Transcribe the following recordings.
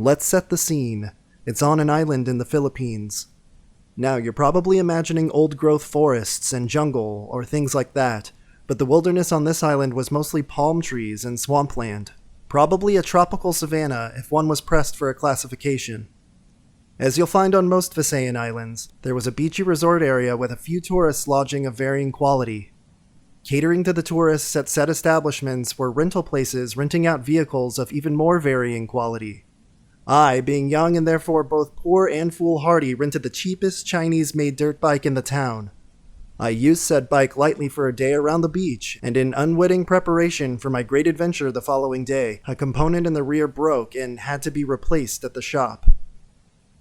Let's set the scene. It's on an island in the Philippines. Now, you're probably imagining old-growth forests and jungle, or things like that, but the wilderness on this island was mostly palm trees and swampland. Probably a tropical savanna if one was pressed for a classification. As you'll find on most Visayan islands, there was a beachy resort area with a few tourists lodging of varying quality. Catering to the tourists at said establishments were rental places renting out vehicles of even more varying quality. I, being young and therefore both poor and foolhardy, rented the cheapest Chinese-made dirt bike in the town. I used said bike lightly for a day around the beach, and in unwitting preparation for my great adventure the following day, a component in the rear broke and had to be replaced at the shop.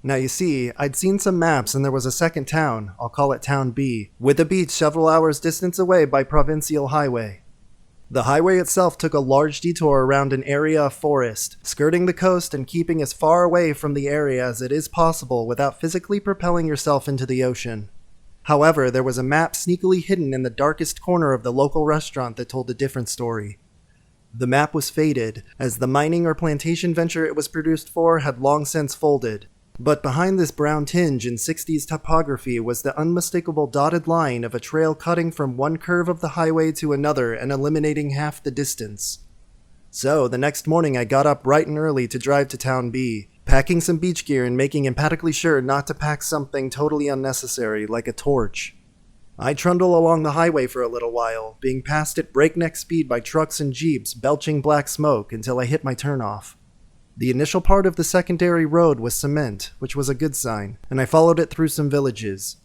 Now you see, I'd seen some maps and there was a second town, I'll call it Town B, with a beach several hours distance away by provincial highway. The highway itself took a large detour around an area of forest, skirting the coast and keeping as far away from the area as it is possible without physically propelling yourself into the ocean. However, there was a map sneakily hidden in the darkest corner of the local restaurant that told a different story. The map was faded, as the mining or plantation venture it was produced for had long since folded. But behind this brown tinge in 60s topography was the unmistakable dotted line of a trail cutting from one curve of the highway to another and eliminating half the distance. So, the next morning I got up bright and early to drive to Town B, packing some beach gear and making emphatically sure not to pack something totally unnecessary, like a torch. I trundle along the highway for a little while, being passed at breakneck speed by trucks and jeeps belching black smoke until I hit my turnoff. The initial part of the secondary road was cement, which was a good sign, and I followed it through some villages.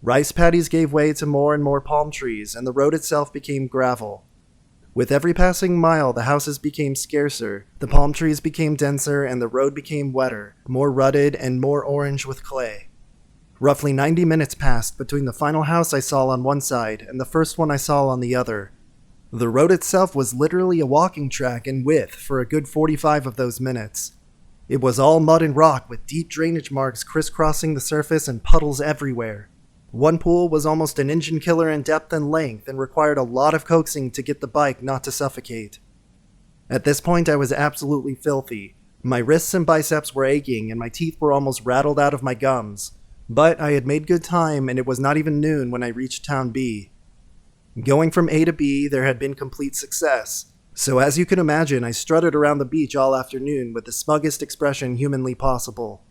Rice paddies gave way to more and more palm trees, and the road itself became gravel. With every passing mile, the houses became scarcer, the palm trees became denser, and the road became wetter, more rutted, and more orange with clay. Roughly 90 minutes passed between the final house I saw on one side and the first one I saw on the other. The road itself was literally a walking track in width for a good 45 of those minutes. It was all mud and rock with deep drainage marks crisscrossing the surface and puddles everywhere. One pool was almost an engine killer in depth and length and required a lot of coaxing to get the bike not to suffocate. At this point I was absolutely filthy. My wrists and biceps were aching and my teeth were almost rattled out of my gums. But I had made good time and it was not even noon when I reached Town B. Going from A to B, there had been complete success, so as you can imagine, I strutted around the beach all afternoon with the smuggest expression humanly possible.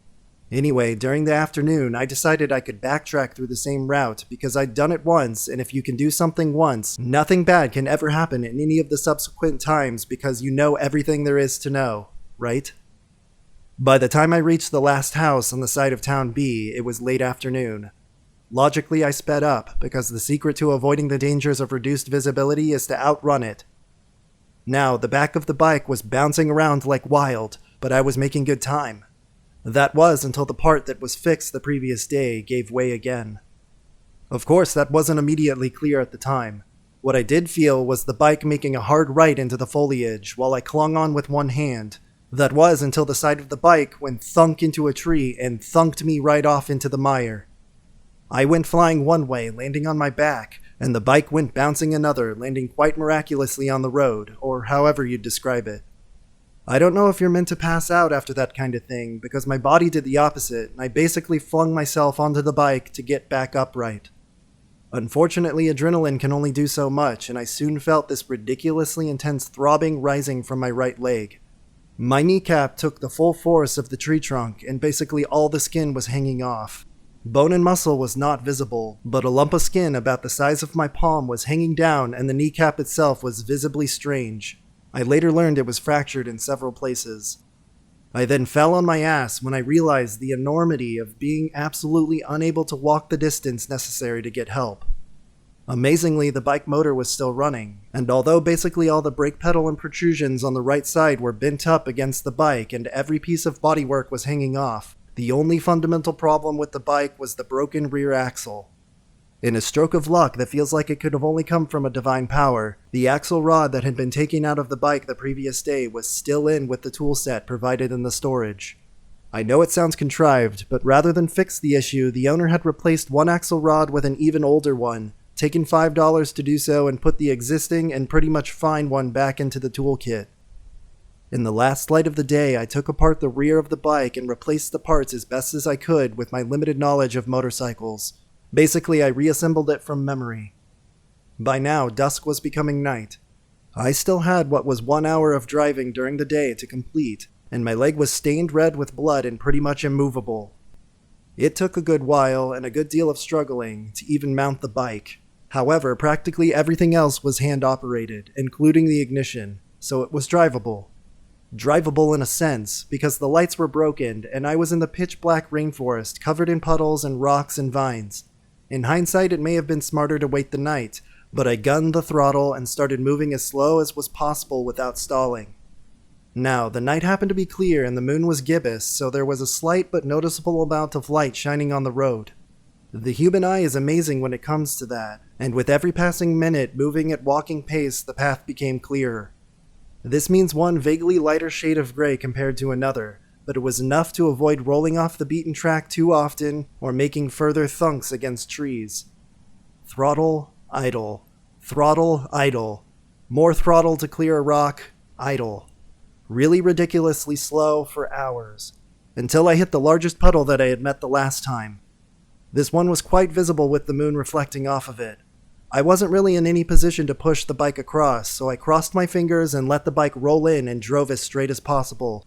Anyway, during the afternoon, I decided I could backtrack through the same route because I'd done it once, and if you can do something once, nothing bad can ever happen in any of the subsequent times because you know everything there is to know, right? By the time I reached the last house on the side of Town B, it was late afternoon. Logically, I sped up, because the secret to avoiding the dangers of reduced visibility is to outrun it. Now, the back of the bike was bouncing around like wild, but I was making good time. That was until the part that was fixed the previous day gave way again. Of course, that wasn't immediately clear at the time. What I did feel was the bike making a hard right into the foliage while I clung on with one hand. That was until the side of the bike went thunk into a tree and thunked me right off into the mire. I went flying one way, landing on my back, and the bike went bouncing another, landing quite miraculously on the road, or however you'd describe it. I don't know if you're meant to pass out after that kind of thing, because my body did the opposite, and I basically flung myself onto the bike to get back upright. Unfortunately, adrenaline can only do so much, and I soon felt this ridiculously intense throbbing rising from my right leg. My kneecap took the full force of the tree trunk, and basically all the skin was hanging off. Bone and muscle was not visible, but a lump of skin about the size of my palm was hanging down and the kneecap itself was visibly strange. I later learned it was fractured in several places. I then fell on my ass when I realized the enormity of being absolutely unable to walk the distance necessary to get help. Amazingly, the bike motor was still running, and although basically all the brake pedal and protrusions on the right side were bent up against the bike and every piece of bodywork was hanging off, the only fundamental problem with the bike was the broken rear axle. In a stroke of luck that feels like it could have only come from a divine power, the axle rod that had been taken out of the bike the previous day was still in with the toolset provided in the storage. I know it sounds contrived, but rather than fix the issue, the owner had replaced one axle rod with an even older one, taken $5 to do so, and put the existing and pretty much fine one back into the toolkit. In the last light of the day, I took apart the rear of the bike and replaced the parts as best as I could with my limited knowledge of motorcycles. Basically, I reassembled it from memory. By now, dusk was becoming night. I still had what was 1 hour of driving during the day to complete, and my leg was stained red with blood and pretty much immovable. It took a good while and a good deal of struggling to even mount the bike. However, practically everything else was hand-operated, including the ignition, so it was drivable. Drivable in a sense, because the lights were broken and I was in the pitch-black rainforest covered in puddles and rocks and vines. In hindsight, it may have been smarter to wait the night, but I gunned the throttle and started moving as slow as was possible without stalling. Now, the night happened to be clear and the moon was gibbous, so there was a slight but noticeable amount of light shining on the road. The human eye is amazing when it comes to that, and with every passing minute moving at walking pace, the path became clearer. This means one vaguely lighter shade of gray compared to another, but it was enough to avoid rolling off the beaten track too often or making further thunks against trees. Throttle, idle. Throttle, idle. More throttle to clear a rock, idle. Really ridiculously slow for hours, until I hit the largest puddle that I had met the last time. This one was quite visible with the moon reflecting off of it. I wasn't really in any position to push the bike across, so I crossed my fingers and let the bike roll in and drove as straight as possible.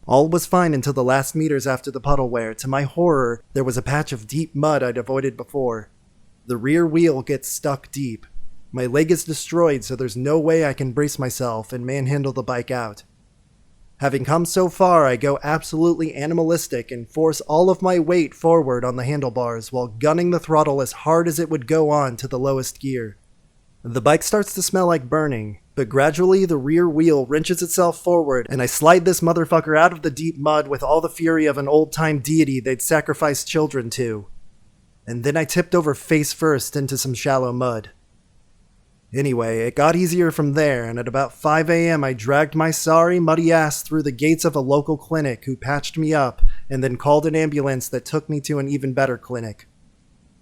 All was fine until the last meters after the puddle where, to my horror, there was a patch of deep mud I'd avoided before. The rear wheel gets stuck deep. My leg is destroyed, so there's no way I can brace myself and manhandle the bike out. Having come so far, I go absolutely animalistic and force all of my weight forward on the handlebars while gunning the throttle as hard as it would go on to the lowest gear. The bike starts to smell like burning, but gradually the rear wheel wrenches itself forward and I slide this motherfucker out of the deep mud with all the fury of an old-time deity they'd sacrifice children to. And then I tipped over face first into some shallow mud. Anyway, it got easier from there, and at about 5 a.m. I dragged my sorry, muddy ass through the gates of a local clinic who patched me up, and then called an ambulance that took me to an even better clinic.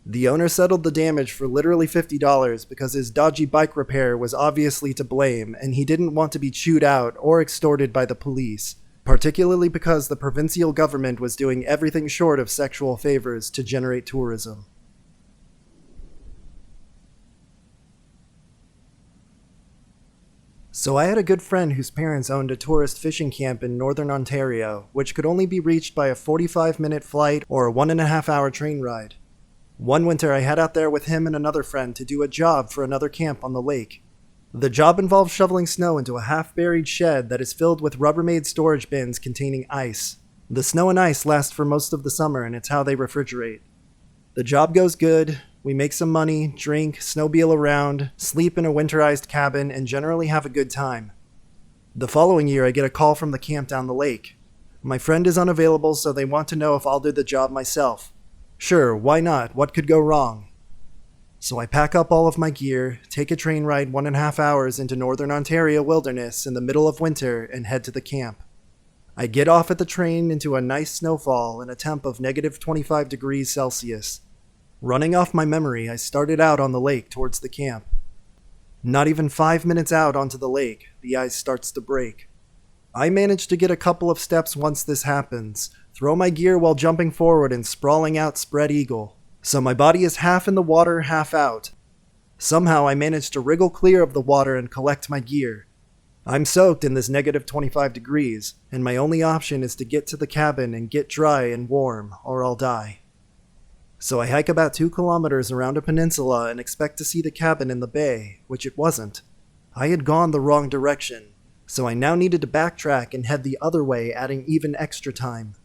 The owner settled the damage for literally $50 because his dodgy bike repair was obviously to blame, and he didn't want to be chewed out or extorted by the police, particularly because the provincial government was doing everything short of sexual favors to generate tourism. So I had a good friend whose parents owned a tourist fishing camp in northern Ontario, which could only be reached by a 45-minute flight or a 1.5-hour train ride. One winter I head out there with him and another friend to do a job for another camp on the lake. The job involves shoveling snow into a half-buried shed that is filled with Rubbermaid storage bins containing ice. The snow and ice last for most of the summer, and it's how they refrigerate. The job goes good. We make some money, drink, snowmobile around, sleep in a winterized cabin, and generally have a good time. The following year, I get a call from the camp down the lake. My friend is unavailable, so they want to know if I'll do the job myself. Sure, why not? What could go wrong? So I pack up all of my gear, take a train ride 1.5 hours into northern Ontario wilderness in the middle of winter, and head to the camp. I get off at the train into a nice snowfall and a temp of negative 25 degrees Celsius. Running off my memory, I started out on the lake towards the camp. Not even 5 minutes out onto the lake, the ice starts to break. I manage to get a couple of steps once this happens, throw my gear while jumping forward and sprawling out spread eagle, so my body is half in the water, half out. Somehow I manage to wriggle clear of the water and collect my gear. I'm soaked in this negative 25 degrees, and my only option is to get to the cabin and get dry and warm, or I'll die. So I hike about 2 kilometers around a peninsula and expect to see the cabin in the bay, which it wasn't. I had gone the wrong direction, so I now needed to backtrack and head the other way, adding even extra time.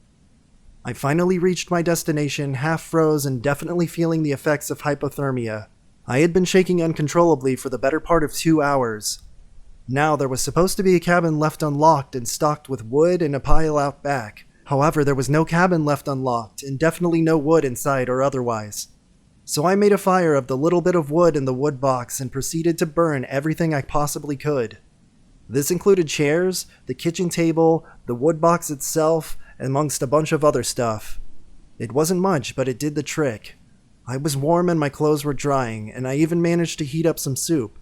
I finally reached my destination, half froze and definitely feeling the effects of hypothermia. I had been shaking uncontrollably for the better part of 2 hours. Now there was supposed to be a cabin left unlocked and stocked with wood and a pile out back. However, there was no cabin left unlocked, and definitely no wood inside or otherwise. So I made a fire of the little bit of wood in the wood box and proceeded to burn everything I possibly could. This included chairs, the kitchen table, the wood box itself, amongst a bunch of other stuff. It wasn't much, but it did the trick. I was warm and my clothes were drying, and I even managed to heat up some soup.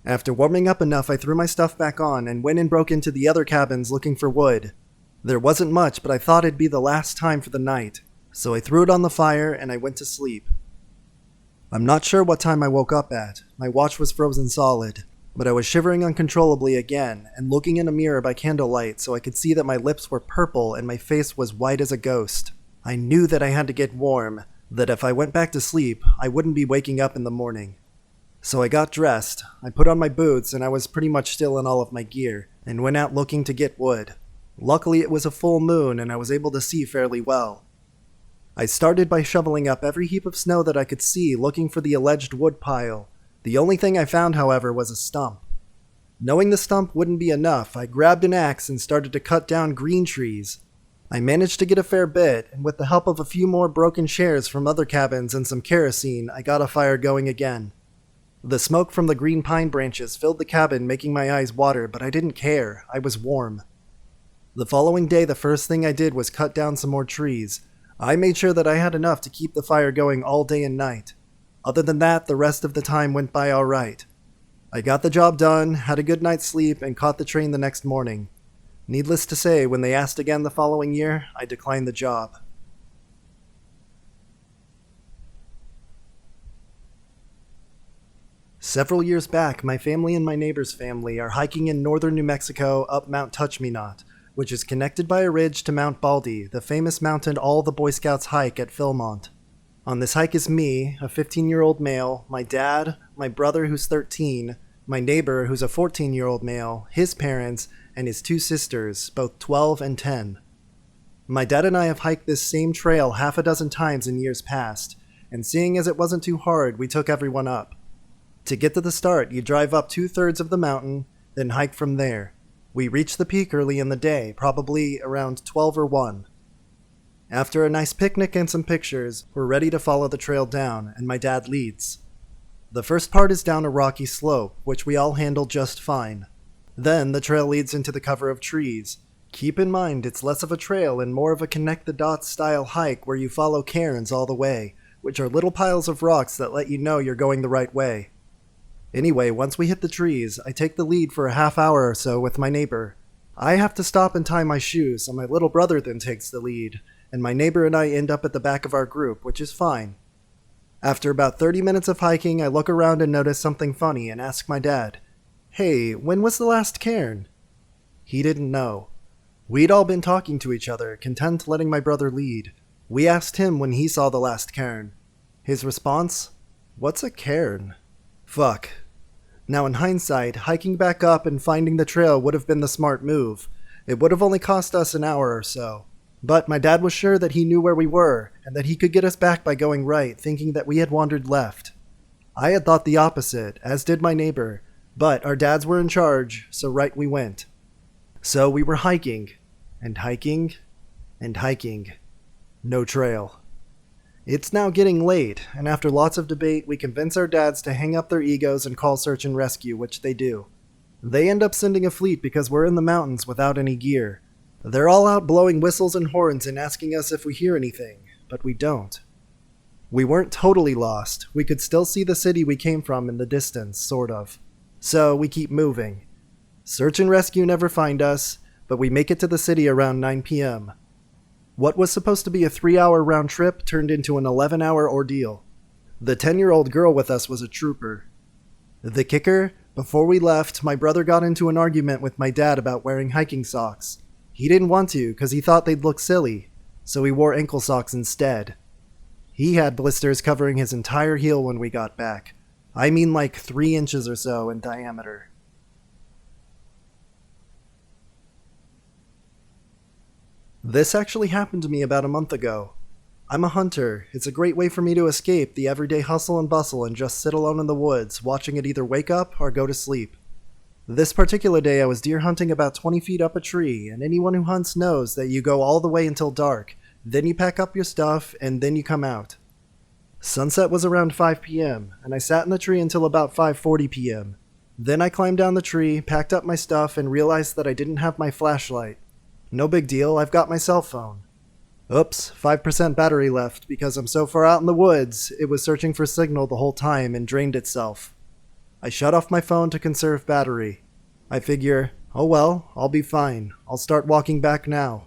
After warming up enough, I threw my stuff back on and went and broke into the other cabins looking for wood. There wasn't much, but I thought it'd be the last time for the night, so I threw it on the fire and I went to sleep. I'm not sure what time I woke up at. My watch was frozen solid, but I was shivering uncontrollably again and looking in a mirror by candlelight so I could see that my lips were purple and my face was white as a ghost. I knew that I had to get warm, that if I went back to sleep, I wouldn't be waking up in the morning. So I got dressed, I put on my boots, and I was pretty much still in all of my gear, and went out looking to get wood. Luckily it was a full moon and I was able to see fairly well. I started by shoveling up every heap of snow that I could see looking for the alleged wood pile. The only thing I found, however, was a stump. Knowing the stump wouldn't be enough, I grabbed an axe and started to cut down green trees. I managed to get a fair bit, and with the help of a few more broken chairs from other cabins and some kerosene, I got a fire going again. The smoke from the green pine branches filled the cabin, making my eyes water, but I didn't care. I was warm. The following day, the first thing I did was cut down some more trees. I made sure that I had enough to keep the fire going all day and night. Other than that, the rest of the time went by alright. I got the job done, had a good night's sleep, and caught the train the next morning. Needless to say, when they asked again the following year, I declined the job. Several years back, my family and my neighbor's family are hiking in northern New Mexico up Mount Touch-Me-Not, which is connected by a ridge to Mount Baldy, the famous mountain all the Boy Scouts hike at Philmont. On this hike is me, a 15-year-old male, my dad, my brother who's 13, my neighbor who's a 14-year-old male, his parents, and his two sisters, both 12 and 10. My dad and I have hiked this same trail half a dozen times in years past, and seeing as it wasn't too hard, we took everyone up. To get to the start, you drive up 2/3 of the mountain, then hike from there. We reach the peak early in the day, probably around 12 or 1. After a nice picnic and some pictures, we're ready to follow the trail down, and my dad leads. The first part is down a rocky slope, which we all handle just fine. Then the trail leads into the cover of trees. Keep in mind it's less of a trail and more of a connect-the-dots style hike where you follow cairns all the way, which are little piles of rocks that let you know you're going the right way. Anyway, once we hit the trees, I take the lead for a half hour or so with my neighbor. I have to stop and tie my shoes, so my little brother then takes the lead, and my neighbor and I end up at the back of our group, which is fine. After about 30 minutes of hiking, I look around and notice something funny and ask my dad, "Hey, when was the last cairn?" He didn't know. We'd all been talking to each other, content letting my brother lead. We asked him when he saw the last cairn. His response? "What's a cairn?" Fuck. Now in hindsight, hiking back up and finding the trail would have been the smart move. It would have only cost us an hour or so. But my dad was sure that he knew where we were, and that he could get us back by going right, thinking that we had wandered left. I had thought the opposite, as did my neighbor, but our dads were in charge, so right we went. So we were hiking, and hiking, and hiking. No trail. It's now getting late, and after lots of debate, we convince our dads to hang up their egos and call search and rescue, which they do. They end up sending a fleet because we're in the mountains without any gear. They're all out blowing whistles and horns and asking us if we hear anything, but we don't. We weren't totally lost. We could still see the city we came from in the distance, sort of. So we keep moving. Search and rescue never find us, but we make it to the city around 9 p.m. What was supposed to be a 3-hour round trip turned into an 11-hour ordeal. The 10-year-old girl with us was a trooper. The kicker? Before we left, my brother got into an argument with my dad about wearing hiking socks. He didn't want to because he thought they'd look silly, so he wore ankle socks instead. He had blisters covering his entire heel when we got back. I mean like 3 inches or so in diameter. This actually happened to me about a month ago. I'm a hunter. It's a great way for me to escape the everyday hustle and bustle and just sit alone in the woods, watching it either wake up or go to sleep. This particular day I was deer hunting about 20 feet up a tree, and anyone who hunts knows that you go all the way until dark, then you pack up your stuff, and then you come out. Sunset was around 5 p.m., and I sat in the tree until about 5:40 p.m. Then I climbed down the tree, packed up my stuff, and realized that I didn't have my flashlight. No big deal, I've got my cell phone. Oops, 5% battery left because I'm so far out in the woods, it was searching for signal the whole time and drained itself. I shut off my phone to conserve battery. I figure, oh well, I'll be fine. I'll start walking back now.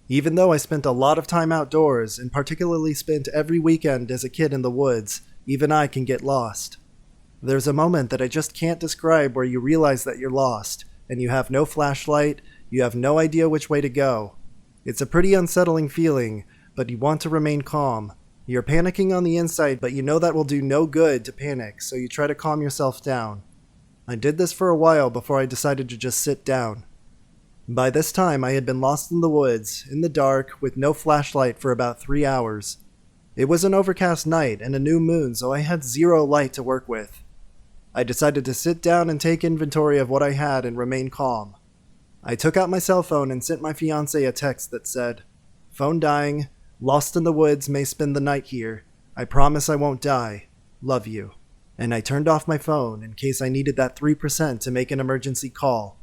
Even though I spent a lot of time outdoors, and particularly spent every weekend as a kid in the woods, even I can get lost. There's a moment that I just can't describe where you realize that you're lost, and you have no flashlight, you have no idea which way to go. It's a pretty unsettling feeling, but you want to remain calm. You're panicking on the inside, but you know that will do no good to panic, so you try to calm yourself down. I did this for a while before I decided to just sit down. By this time, I had been lost in the woods, in the dark, with no flashlight for about 3 hours. It was an overcast night and a new moon, so I had zero light to work with. I decided to sit down and take inventory of what I had and remain calm. I took out my cell phone and sent my fiancée a text that said, "Phone dying, lost in the woods, may spend the night here. I promise I won't die. Love you." And I turned off my phone in case I needed that 3% to make an emergency call.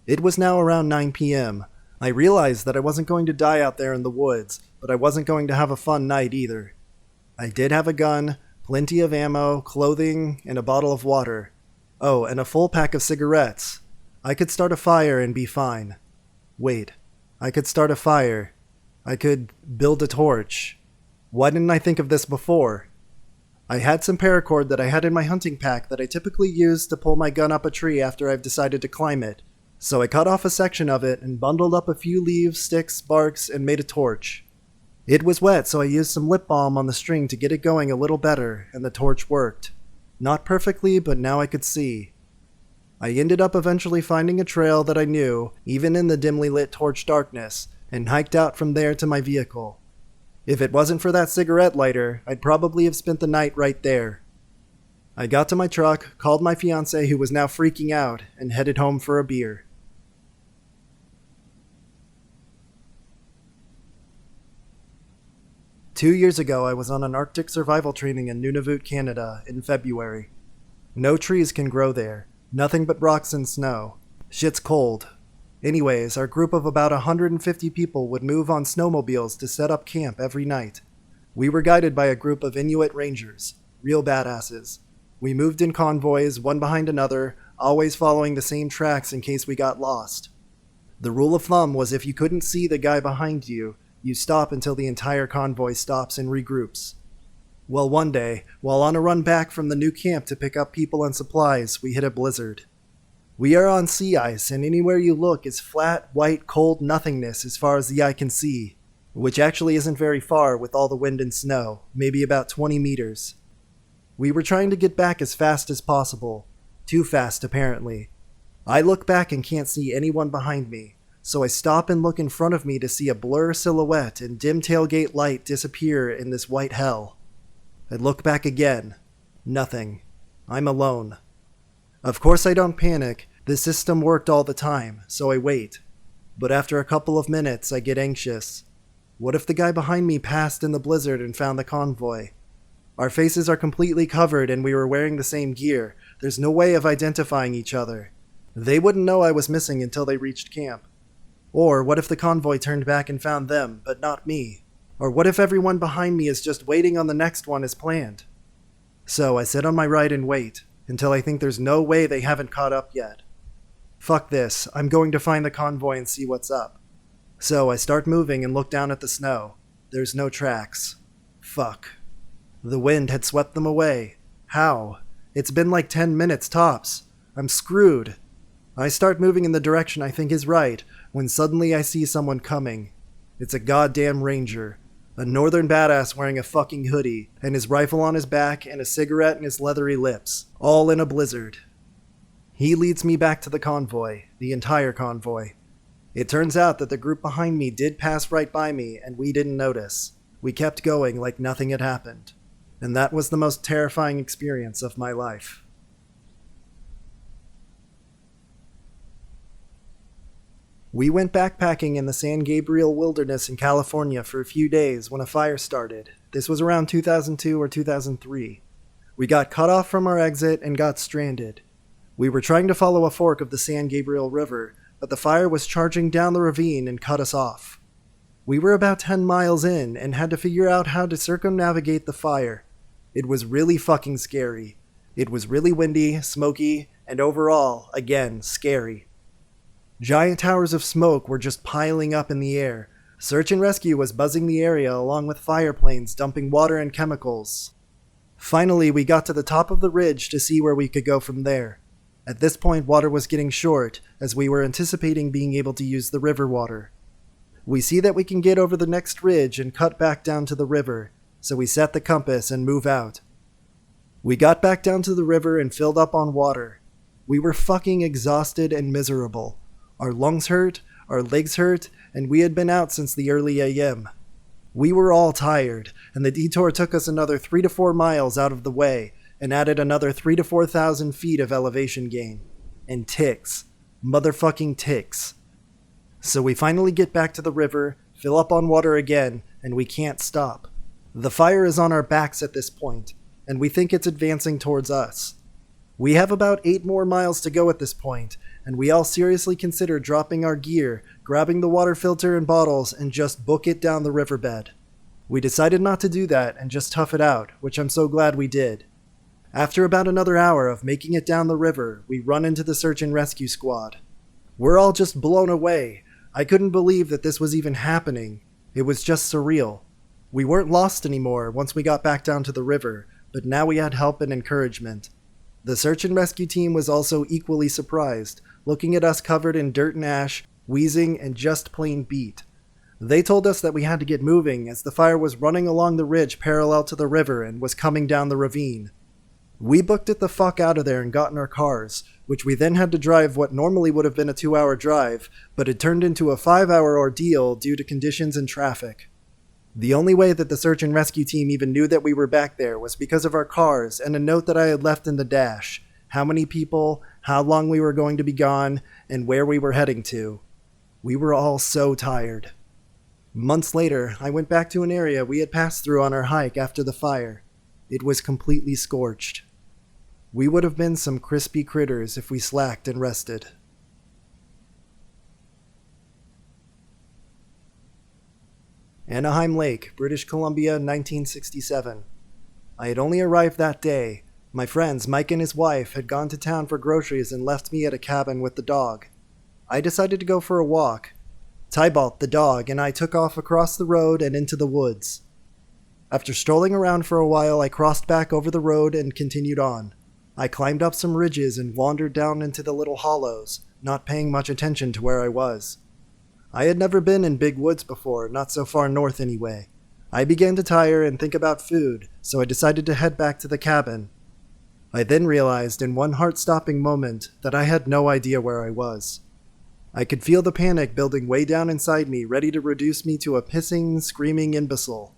It was now around 9 p.m. I realized that I wasn't going to die out there in the woods, but I wasn't going to have a fun night either. I did have a gun, plenty of ammo, clothing, and a bottle of water. Oh, and a full pack of cigarettes. I could start a fire and be fine. Wait, I could start a fire. I could build a torch. Why didn't I think of this before? I had some paracord that I had in my hunting pack that I typically use to pull my gun up a tree after I've decided to climb it. So I cut off a section of it and bundled up a few leaves, sticks, barks, and made a torch. It was wet, so I used some lip balm on the string to get it going a little better, and the torch worked. Not perfectly, but now I could see. I ended up eventually finding a trail that I knew, even in the dimly lit torch darkness, and hiked out from there to my vehicle. If it wasn't for that cigarette lighter, I'd probably have spent the night right there. I got to my truck, called my fiancée who was now freaking out, and headed home for a beer. Two years ago, I was on an Arctic survival training in Nunavut, Canada, in February. No trees can grow there. Nothing but rocks and snow. Shit's cold. Anyways, our group of about 150 people would move on snowmobiles to set up camp every night. We were guided by a group of Inuit rangers. Real badasses. We moved in convoys, one behind another, always following the same tracks in case we got lost. The rule of thumb was if you couldn't see the guy behind you, you stop until the entire convoy stops and regroups. Well, one day, while on a run back from the new camp to pick up people and supplies, we hit a blizzard. We are on sea ice, and anywhere you look is flat, white, cold nothingness as far as the eye can see, which actually isn't very far with all the wind and snow, maybe about 20 meters. We were trying to get back as fast as possible. Too fast, apparently. I look back and can't see anyone behind me, so I stop and look in front of me to see a blur silhouette and dim tailgate light disappear in this white hell. I look back again. Nothing. I'm alone. Of course I don't panic. The system worked all the time, so I wait. But after a couple of minutes, I get anxious. What if the guy behind me passed in the blizzard and found the convoy? Our faces are completely covered and we were wearing the same gear. There's no way of identifying each other. They wouldn't know I was missing until they reached camp. Or what if the convoy turned back and found them, but not me? Or what if everyone behind me is just waiting on the next one as planned? So I sit on my right and wait, until I think there's no way they haven't caught up yet. Fuck this, I'm going to find the convoy and see what's up. So I start moving and look down at the snow. There's no tracks. Fuck. The wind had swept them away. How? It's been like 10 minutes tops. I'm screwed. I start moving in the direction I think is right, when suddenly I see someone coming. It's a goddamn ranger. A northern badass wearing a fucking hoodie, and his rifle on his back, and a cigarette in his leathery lips, all in a blizzard. He leads me back to the convoy, the entire convoy. It turns out that the group behind me did pass right by me, and we didn't notice. We kept going like nothing had happened. And that was the most terrifying experience of my life. We went backpacking in the San Gabriel Wilderness in California for a few days when a fire started. This was around 2002 or 2003. We got cut off from our exit and got stranded. We were trying to follow a fork of the San Gabriel River, but the fire was charging down the ravine and cut us off. We were about 10 miles in and had to figure out how to circumnavigate the fire. It was really fucking scary. It was really windy, smoky, and overall, again, scary. Giant towers of smoke were just piling up in the air. Search and rescue was buzzing the area along with fire planes dumping water and chemicals. Finally, we got to the top of the ridge to see where we could go from there. At this point, water was getting short, as we were anticipating being able to use the river water. We see that we can get over the next ridge and cut back down to the river, so we set the compass and move out. We got back down to the river and filled up on water. We were fucking exhausted and miserable. Our lungs hurt, our legs hurt, and we had been out since the early AM. We were all tired, and the detour took us another 3 to 4 miles out of the way, and added another 3,000 to 4,000 feet of elevation gain. And ticks. Motherfucking ticks. So we finally get back to the river, fill up on water again, and we can't stop. The fire is on our backs at this point, and we think it's advancing towards us. We have about 8 more miles to go at this point, and we all seriously consider dropping our gear, grabbing the water filter and bottles, and just book it down the riverbed. We decided not to do that and just tough it out, which I'm so glad we did. After about another hour of making it down the river, we run into the search and rescue squad. We're all just blown away. I couldn't believe that this was even happening. It was just surreal. We weren't lost anymore once we got back down to the river, but now we had help and encouragement. The search and rescue team was also equally surprised, looking at us covered in dirt and ash, wheezing, and just plain beat. They told us that we had to get moving as the fire was running along the ridge parallel to the river and was coming down the ravine. We booked it the fuck out of there and got in our cars, which we then had to drive what normally would have been a 2-hour drive, but it turned into a 5-hour ordeal due to conditions and traffic. The only way that the search and rescue team even knew that we were back there was because of our cars and a note that I had left in the dash. How many people, how long we were going to be gone, and where we were heading to. We were all so tired. Months later, I went back to an area we had passed through on our hike after the fire. It was completely scorched. We would have been some crispy critters if we slacked and rested. Anaheim Lake, British Columbia, 1967. I had only arrived that day. My friends, Mike and his wife, had gone to town for groceries and left me at a cabin with the dog. I decided to go for a walk. Tybalt, the dog, and I took off across the road and into the woods. After strolling around for a while, I crossed back over the road and continued on. I climbed up some ridges and wandered down into the little hollows, not paying much attention to where I was. I had never been in big woods before, not so far north anyway. I began to tire and think about food, so I decided to head back to the cabin. I then realized in one heart-stopping moment that I had no idea where I was. I could feel the panic building way down inside me, ready to reduce me to a pissing, screaming imbecile.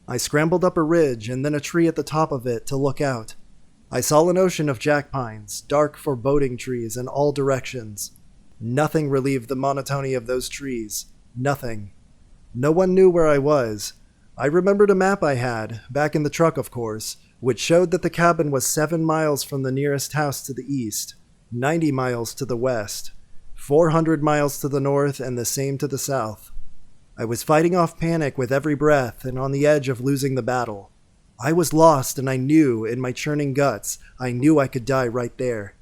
I scrambled up a ridge and then a tree at the top of it to look out. I saw an ocean of jack pines, dark foreboding trees in all directions. Nothing relieved the monotony of those trees. Nothing. No one knew where I was. I remembered a map I had, back in the truck of course, which showed that the cabin was 7 miles from the nearest house to the east, 90 miles to the west, 400 miles to the north, and the same to the south. I was fighting off panic with every breath and on the edge of losing the battle. I was lost, and I knew, in my churning guts, I knew I could die right there.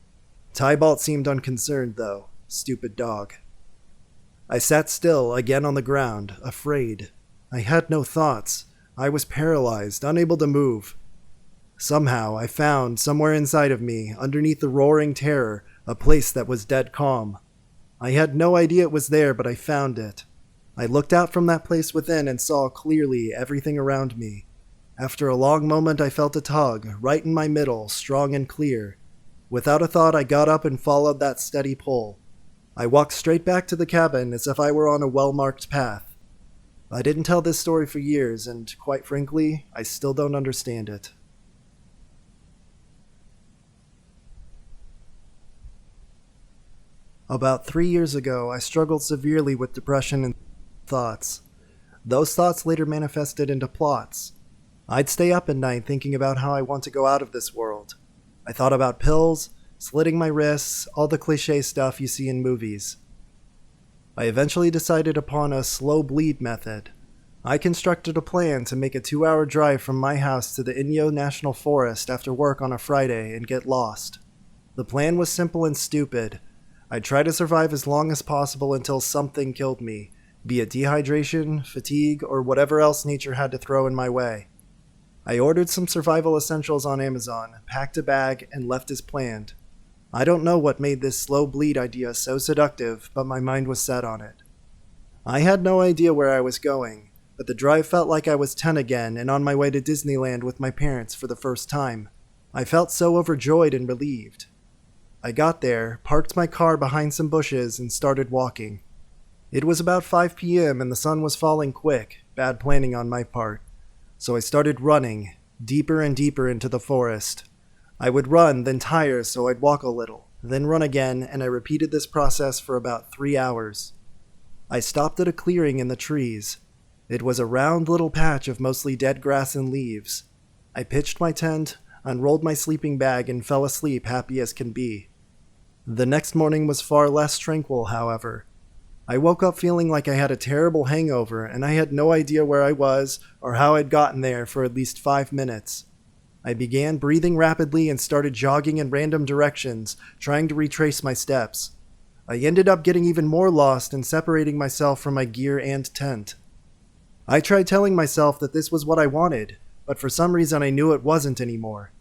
Tybalt seemed unconcerned, though. Stupid dog. I sat still, again on the ground, afraid. I had no thoughts. I was paralyzed, unable to move. Somehow, I found, somewhere inside of me, underneath the roaring terror, a place that was dead calm. I had no idea it was there, but I found it. I looked out from that place within and saw clearly everything around me. After a long moment, I felt a tug, right in my middle, strong and clear. Without a thought, I got up and followed that steady pull. I walked straight back to the cabin as if I were on a well-marked path. I didn't tell this story for years, and quite frankly, I still don't understand it. About 3 years ago, I struggled severely with depression and thoughts. Those thoughts later manifested into plots. I'd stay up at night thinking about how I want to go out of this world. I thought about pills, slitting my wrists, all the cliché stuff you see in movies. I eventually decided upon a slow bleed method. I constructed a plan to make a 2-hour drive from my house to the Inyo National Forest after work on a Friday and get lost. The plan was simple and stupid. I'd try to survive as long as possible until something killed me, be it dehydration, fatigue, or whatever else nature had to throw in my way. I ordered some survival essentials on Amazon, packed a bag, and left as planned. I don't know what made this slow bleed idea so seductive, but my mind was set on it. I had no idea where I was going, but the drive felt like I was 10 again and on my way to Disneyland with my parents for the first time. I felt so overjoyed and relieved. I got there, parked my car behind some bushes, and started walking. It was about 5 p.m. and the sun was falling quick, bad planning on my part. So I started running, deeper and deeper into the forest. I would run, then tire, so I'd walk a little, then run again, and I repeated this process for about 3 hours. I stopped at a clearing in the trees. It was a round little patch of mostly dead grass and leaves. I pitched my tent, unrolled my sleeping bag, and fell asleep happy as can be. The next morning was far less tranquil, however. I woke up feeling like I had a terrible hangover, and I had no idea where I was or how I'd gotten there for at least 5 minutes. I began breathing rapidly and started jogging in random directions, trying to retrace my steps. I ended up getting even more lost and separating myself from my gear and tent. I tried telling myself that this was what I wanted, but for some reason I knew it wasn't anymore.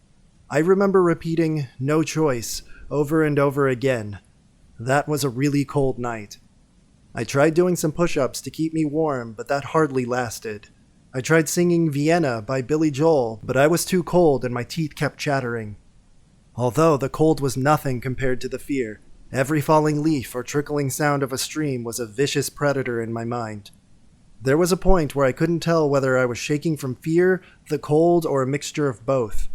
I remember repeating, "no choice," over and over again. That was a really cold night. I tried doing some push-ups to keep me warm, but that hardly lasted. I tried singing Vienna by Billy Joel, but I was too cold and my teeth kept chattering. Although the cold was nothing compared to the fear, every falling leaf or trickling sound of a stream was a vicious predator in my mind. There was a point where I couldn't tell whether I was shaking from fear, the cold, or a mixture of both.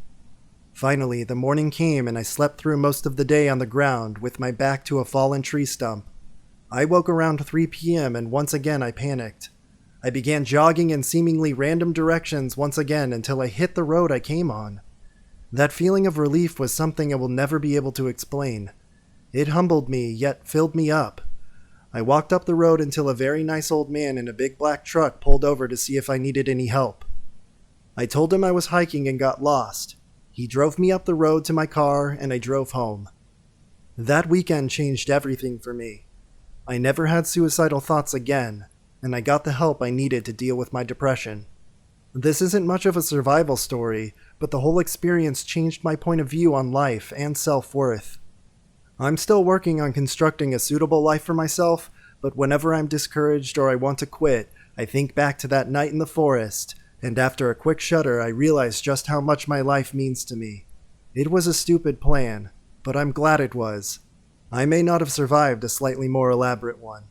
Finally, the morning came and I slept through most of the day on the ground with my back to a fallen tree stump. I woke around 3 p.m. and once again I panicked. I began jogging in seemingly random directions once again until I hit the road I came on. That feeling of relief was something I will never be able to explain. It humbled me, yet filled me up. I walked up the road until a very nice old man in a big black truck pulled over to see if I needed any help. I told him I was hiking and got lost. He drove me up the road to my car and I drove home. That weekend changed everything for me. I never had suicidal thoughts again, and I got the help I needed to deal with my depression. This isn't much of a survival story, but the whole experience changed my point of view on life and self-worth. I'm still working on constructing a suitable life for myself, but whenever I'm discouraged or I want to quit, I think back to that night in the forest, and after a quick shudder I realize just how much my life means to me. It was a stupid plan, but I'm glad it was. I may not have survived a slightly more elaborate one.